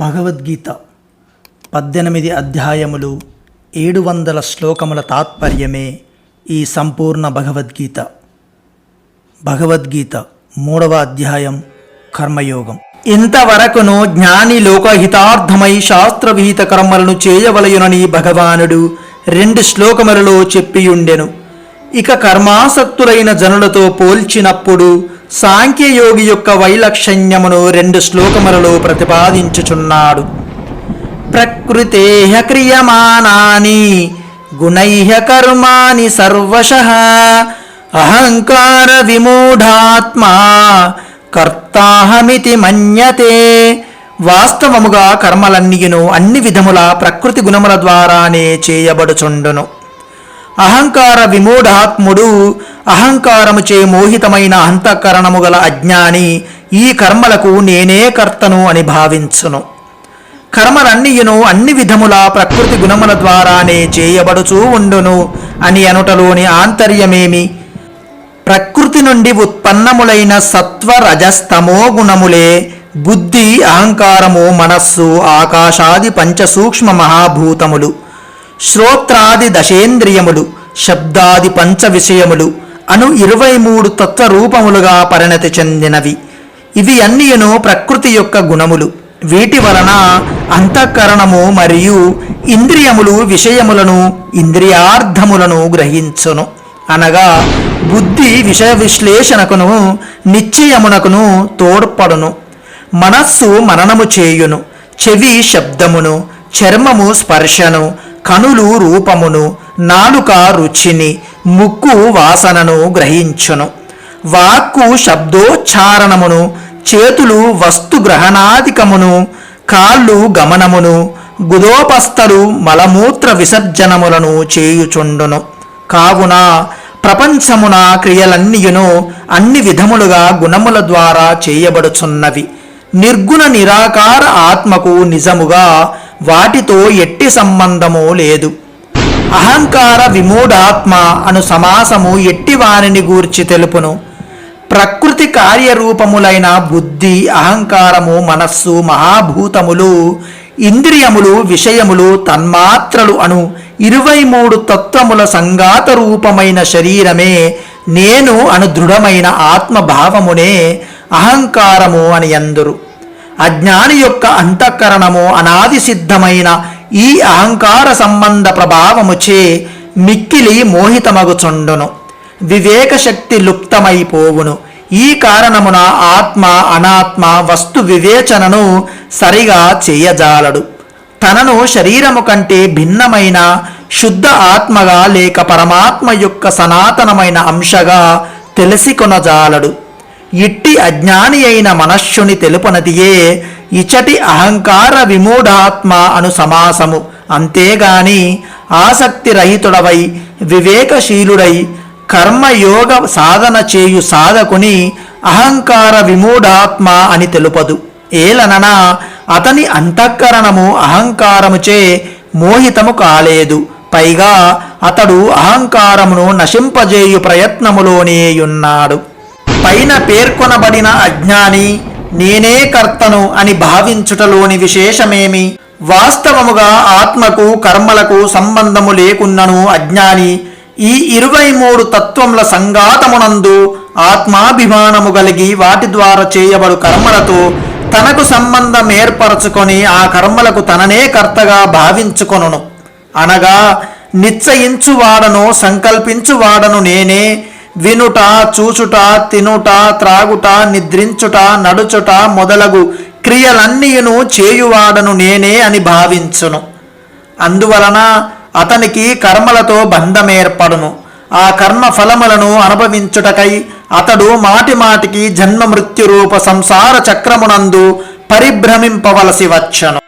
భగవద్గీత 18 అధ్యాయములు 700 శ్లోకముల తాత్పర్యమే ఈ సంపూర్ణ భగవద్గీత. భగవద్గీత 3వ అధ్యాయం కర్మయోగం. ఇంతవరకును జ్ఞాని లోకహితార్థమై శాస్త్రవిహిత కర్మలను చేయవలయునని భగవానుడు 2 శ్లోకములలో చెప్పియుండెను. ఇక కర్మాసక్తులైన జనులతో పోల్చినప్పుడు సాంఖ్యయోగి యొక్క వైలక్షణ్యమును 2 శ్లోకములలో ప్రతిపాదించుచున్నాడు. ప్రకృతేః క్రియమానాని గుణైః కర్మాణి సర్వశః అహంకార విమూఢాత్మా కర్తాహమితి మన్యతే. వాస్తవముగా కర్మలన్నీయును అన్ని విధముల ప్రకృతి గుణముల ద్వారానే చేయబడుచుండును. అహంకార విమూఢాత్ముడు అహంకారముచే మోహితమైన అంతఃకరణము గల అజ్ఞాని ఈ కర్మలకు నేనే కర్తను అని భావించును. కర్మలన్నీయును అన్ని విధముల ప్రకృతి గుణముల ద్వారానే చేయబడుచూ ఉండును అని అనుటలోని ఆంతర్యమేమి? ప్రకృతి నుండి ఉత్పన్నములైన సత్వ రజస్తమో గుణములే బుద్ధి, అహంకారము, మనస్సు, ఆకాశాది పంచసూక్ష్మ మహాభూతములు, శ్రోత్రాది దశేంద్రియములు, శబ్దాది పంచ విషయములు అను 23 తత్వరూపములుగా పరిణతి చెందినవి. ఇవి అన్నీయును ప్రకృతి యొక్క గుణములు. వీటి వలన అంతఃకరణము మరియు ఇంద్రియములు విషయములను, ఇంద్రియార్థములను గ్రహించును. అనగా బుద్ధి విషయ విశ్లేషణకును నిశ్చయమునకును తోడ్పడును. మనస్సు మననము చేయును. చెవి శబ్దమును, చర్మము స్పర్శను, కనులు రూపమును, నాలుక రుచిని, ముక్కు వాసనను గ్రహించును. వాక్కు శబ్దోచ్చారణమును, చేతులు వస్తు గ్రహణాధికమును, కాళ్ళు గమనమును, గుదోపస్థలు మలమూత్ర విసర్జనములను చేయుచుండును. కావున ప్రపంచమున క్రియలన్నీయును అన్ని విధములుగా గుణముల ద్వారా చేయబడుచున్నవి. నిర్గుణ నిరాకార ఆత్మకు నిజముగా వాటితో ఎట్టి సంబంధము లేదు. అహంకార విమూఢాత్మ అను సమాసము ఎట్టి వారిని గూర్చి తెలుపును. ప్రకృతి కార్యరూపములైన బుద్ధి, అహంకారము, మనస్సు, మహాభూతములు, ఇంద్రియములు, విషయములు, తన్మాత్రలు అను 23 తత్వముల సంఘాత రూపమైన శరీరమే నేను అను దృఢమైన ఆత్మభావమునే అహంకారము అని అందురు. అజ్ఞాని యొక్క అంతఃకరణము అనాది సిద్ధమైన ఈ అహంకార సంబంధ ప్రభావముచే మిక్కిలి మోహితమగుచుండును. వివేక శక్తి లుప్తమైపోవును. ఈ కారణమున ఆత్మ అనాత్మ వస్తు వివేచనను సరిగా చేయజాలడు. తనను శరీరము కంటే భిన్నమైన శుద్ధ ఆత్మగా లేక పరమాత్మ యొక్క సనాతనమైన అంశగా తెలిసికొనజాలడు. ఇట్టి అజ్ఞాని అయిన మనస్సుని తెలుపునదియే ఇచటి అహంకార విమూఢాత్మ అను సమాసము. అంతేగాని ఆసక్తి రహితుడవై వివేకశీలుడై కర్మయోగ సాధన చేయు సాధకుని అహంకార విమూఢాత్మ అని తెలుపదు. ఏలననా అతని అంతఃకరణము అహంకారముచే మోహితము కాలేదు. పైగా అతడు అహంకారమును నశింపజేయు ప్రయత్నములోనేయున్నాడు. పైన పేర్కొనబడిన అజ్ఞాని నేనే కర్తను అని భావించుటలోని విశేషమేమి? వాస్తవముగా ఆత్మకు కర్మలకు సంబంధము లేకున్నను అజ్ఞాని ఈ 23 తత్వముల సంఘాతమునందు ఆత్మాభిమానము కలిగి వాటి ద్వారా చేయబడు కర్మలతో తనకు సంబంధం ఏర్పరచుకొని ఆ కర్మలకు తననే కర్తగా భావించుకొనును. అనగా నిశ్చయించువాడను, సంకల్పించువాడను నేనే. వినుట, చూచుట, తినుట, త్రాగుట, నిద్రించుట, నడుచుట మొదలగు క్రియలన్నీయును చేయువాడను నేనే అని భావించును. అందువలన అతనికి కర్మలతో బంధమేర్పడును. ఆ కర్మ ఫలములను అనుభవించుటకై అతడు మాటిమాటికి జన్మ మృత్యురూప సంసార చక్రమునందు పరిభ్రమింపవలసి వచ్చను.